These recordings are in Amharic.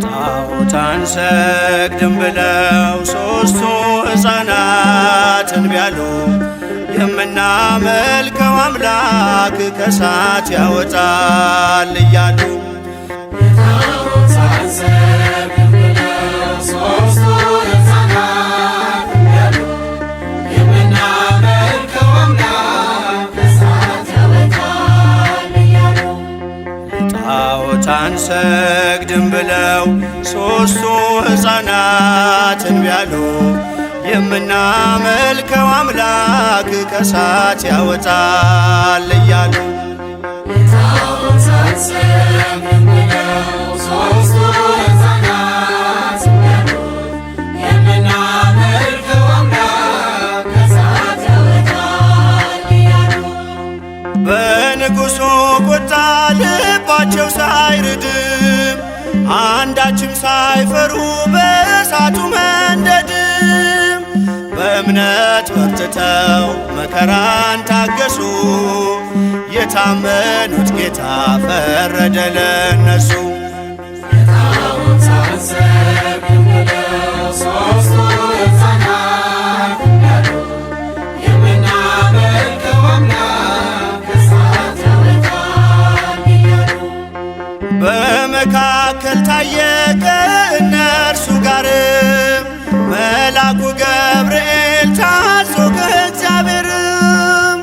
ጣዖት አንሰግድም ብለው ሦስቱ ሕፃናት እንቢ አሉ። የምናመልከው አምላክ ከእሳት ያወጣል እያሉ ጣዖት አንሰግድም ብለው ሦስቱ ሕፃናት እንቢ አሉ። የምናመልከው አምላክ ከእሳት ያወጣል እያሉ ጣዖት አንሰግድም ብለው ሦስቱ ሕፃናት እንቢ አሉ። የምናመልከው አምላክ ከእሳት ያወጣል እያሉ ጣዖት አንሰግድም ብለው ሦስቱ ሕፃናት እንቢ አሉ። የምናመልከው አምላክ ከእሳት ያወጣል እያሉ በንጉሡ ቁጣ ልባቸው ሳይርድም አንዳችም ሳይፈሩ በእሳቱ መንደድም በእምነት በርትተው መከራን ታገሱ። የታመኑት ጌታ ፈረደ ለነሱ። ጣዖት አንሰግድም ብለው ሦስቱ ሕፃናት እንቢ አሉ። የምናመልከው አምላክ ከእሳት ያወጣል እያሉ በመካከል ታየ ከእነርሱ ጋርም መልአኩ ገብርኤል ታዞ ከእግዚአብሔርም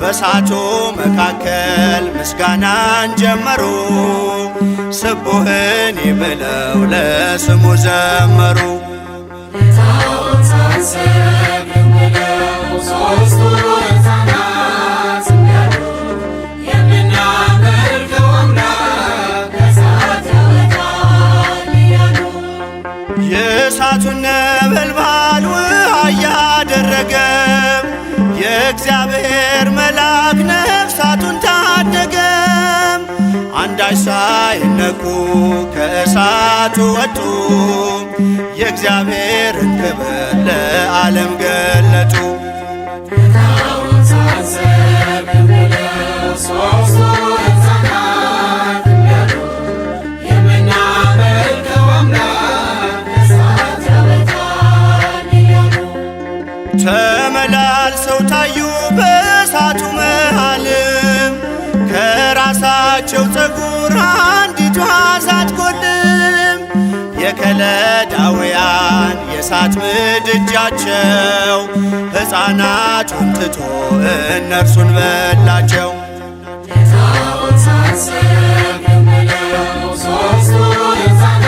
በእሳቱ መካከል ምስጋናን ጀመሩ። ስቡህኒ ብለው ለስሙ ዘመሩ። ጣዖት አንሰግድም ብለው ሦስቱ ሕፃናት እንቢ አሉ። የምናመልከው አምላክ ከእሳት ያወጣል እያሉ የእሳቱን ነበልባል ውሃ እያደረገ የእግዚአብሔር መልአክ ነፍሳቱን ታደገም። አንዳች ሳይነኩ ከእሳቱ ወጡ። የእግዚአብሔርን ክብር ለዓለም ገለጡ። ጣዖት አንሰግድም ብለው ሦስቱ ሕፃናት እንቢ አሉ። የምናመልከው አምላክ ከእሳት ያወጣል እያሉ ተመላልሰው ታዩ በእሳቱ መሃልም ከራሳቸው ፀጉር አንዲቷ ሳትጎድም የከለዳውያን የእሳት ምድጃቸው ሕፃናቱን ትቶ እነርሱን በላቸው። ጣዖት አንሰግድም ብለው ሦስቱ ሕፃናት